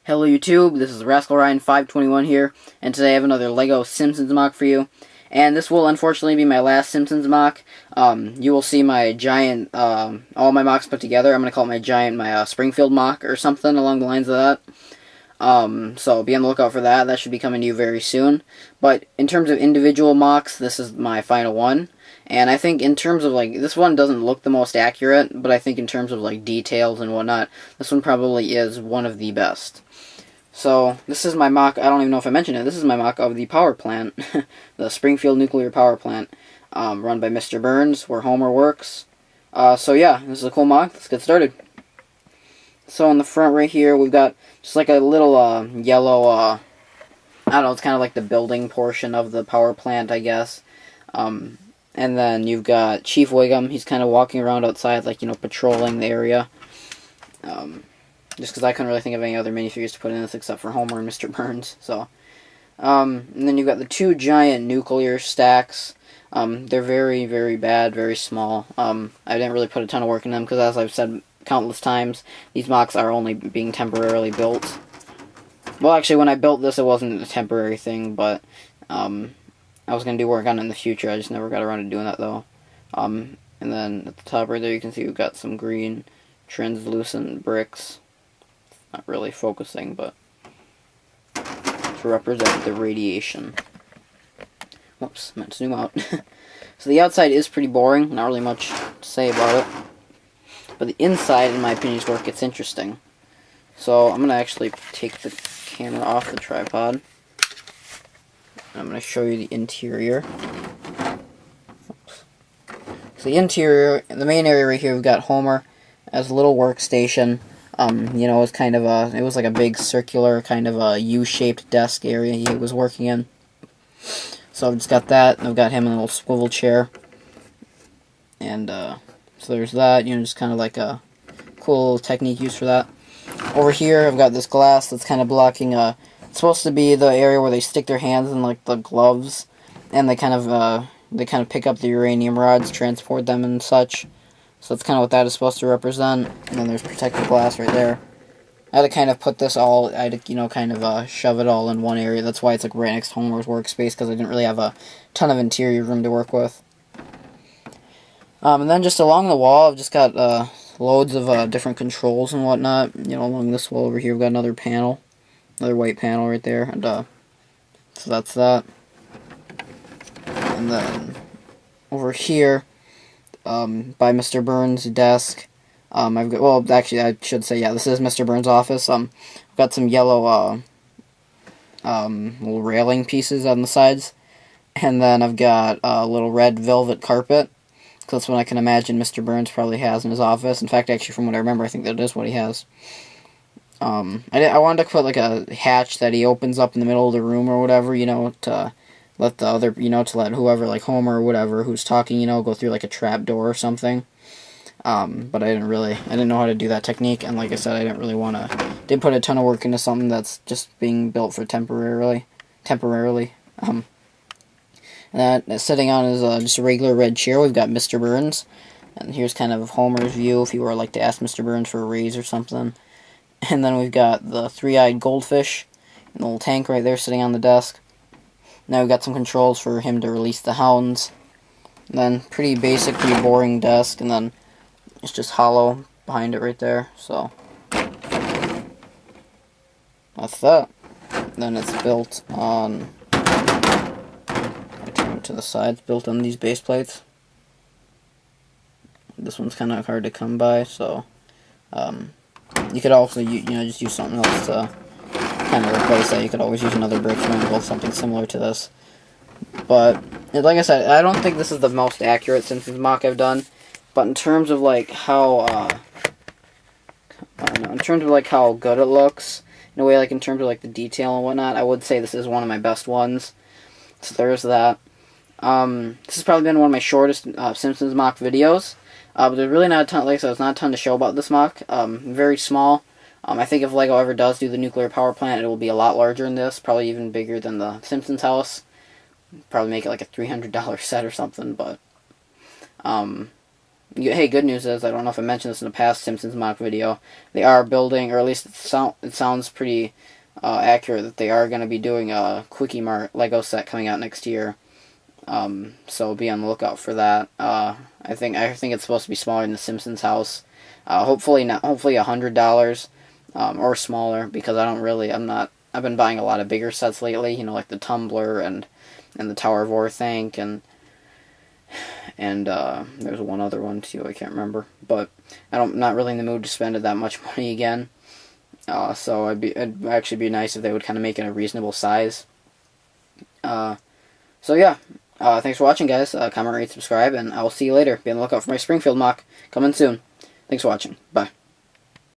Hello YouTube, this is Rascal Ryan 521 here, and today I have another LEGO Simpsons MOC for you. And this will unfortunately be my last Simpsons MOC. You will see my giant, all my MOCs put together. I'm going to call it my Springfield MOC or something along the lines of that. So be on the lookout for that. That should be coming to you very soon. But in terms of individual MOCs, this is my final one. And I think in terms of, this one doesn't look the most accurate, but I think in terms of, details and whatnot, this one probably is one of the best. So, this is my MOC, I don't even know if I mentioned it, this is my MOC of the power plant, the Springfield Nuclear Power Plant, run by Mr. Burns, where Homer works. So yeah, this is a cool MOC, let's get started. So on the front right here, we've got just like a little yellow, I don't know, it's kind of like the building portion of the power plant, I guess. And then you've got Chief Wiggum, he's kind of walking around outside, patrolling the area. Just because I couldn't really think of any other minifigures to put in this except for Homer and Mr. Burns. So, and then you've got the two giant nuclear stacks. They're very, very bad, very small. I didn't really put a ton of work in them because, as I've said countless times, these MOCs are only being temporarily built. Well, actually, when I built this, it wasn't a temporary thing, but I was going to do work on it in the future. I just never got around to doing that, though. And then at the top right there, you can see we've got some green translucent bricks. Not really focusing, but to represent the radiation. Whoops, meant to zoom out. So the outside is pretty boring, not really much to say about it. But the inside, in my opinion, is where it gets interesting. So I'm going to actually take the camera off the tripod. I'm going to show you the interior. Oops. So the interior, the main area right here, we've got Homer as a little workstation. It's kind of it was like a big circular kind of a U-shaped desk area he was working in. So I've just got that, and I've got him in a little swivel chair. And, so there's that, just kind of like a cool technique used for that. Over here, I've got this glass that's kind of blocking, it's supposed to be the area where they stick their hands in, the gloves, and they kind of pick up the uranium rods, transport them and such. So that's kind of what that is supposed to represent. And then there's protective glass right there. I had to kind of put this all, I had to, shove it all in one area. That's why it's right next to Homer's workspace, because I didn't really have a ton of interior room to work with. And then just along the wall, I've just got loads of different controls and whatnot. Along this wall over here, we've got another panel. Another white panel right there. And so that's that. And then over here, by Mr. Burns' desk. I've got, well, actually, I should say, yeah, this is Mr. Burns' office. I've got some yellow, little railing pieces on the sides. And then I've got a little red velvet carpet. So that's what I can imagine Mr. Burns probably has in his office. In fact, actually, from what I remember, I think that is what he has. I wanted to put, a hatch that he opens up in the middle of the room or whatever, to let the other, to let whoever, Homer or whatever, who's talking, go through, a trap door or something. But I didn't know how to do that technique, and like I said, I didn't put a ton of work into something that's just being built for temporarily. And that sitting on is just a regular red chair. We've got Mr. Burns, and here's kind of Homer's view if he were, to ask Mr. Burns for a raise or something. And then we've got the three-eyed goldfish, and the little tank right there sitting on the desk. Now we've got some controls for him to release the hounds. And then pretty basic, pretty boring desk, and then it's just hollow behind it right there. So that's that. Then it's built on, I turn it to the sides, built on these base plates. This one's kind of hard to come by, so you could also just use something else to kind of replace that. You could always use another brick and build something similar to this. But like I said, I don't think this is the most accurate Simpsons MOC I've done. But in terms of how I don't know, in terms of how good it looks, in a way, in terms of the detail and whatnot, I would say this is one of my best ones. So there's that. This has probably been one of my shortest Simpsons MOC videos. But there's really not a ton. Like I said, there's not a ton to show about this MOC. Very small. I think if LEGO ever does do the nuclear power plant, it will be a lot larger than this, probably even bigger than the Simpsons house. Probably make it a $300 set or something, but hey, good news is, I don't know if I mentioned this in a past Simpsons mock video, they are building, or at least it sounds pretty accurate, that they are going to be doing a Quickie Mart Lego set coming out next year. So be on the lookout for that. I think it's supposed to be smaller than the Simpsons house. Hopefully $100 or smaller, because I've been buying a lot of bigger sets lately. You know, like the Tumbler and the Tower of Orthanc and there's one other one too, I can't remember. But I'm not really in the mood to spend that much money again. So it'd actually be nice if they would kind of make it a reasonable size. So yeah, thanks for watching, guys. Comment, rate, subscribe, and I will see you later. Be on the lookout for my Springfield mock coming soon. Thanks for watching. Bye.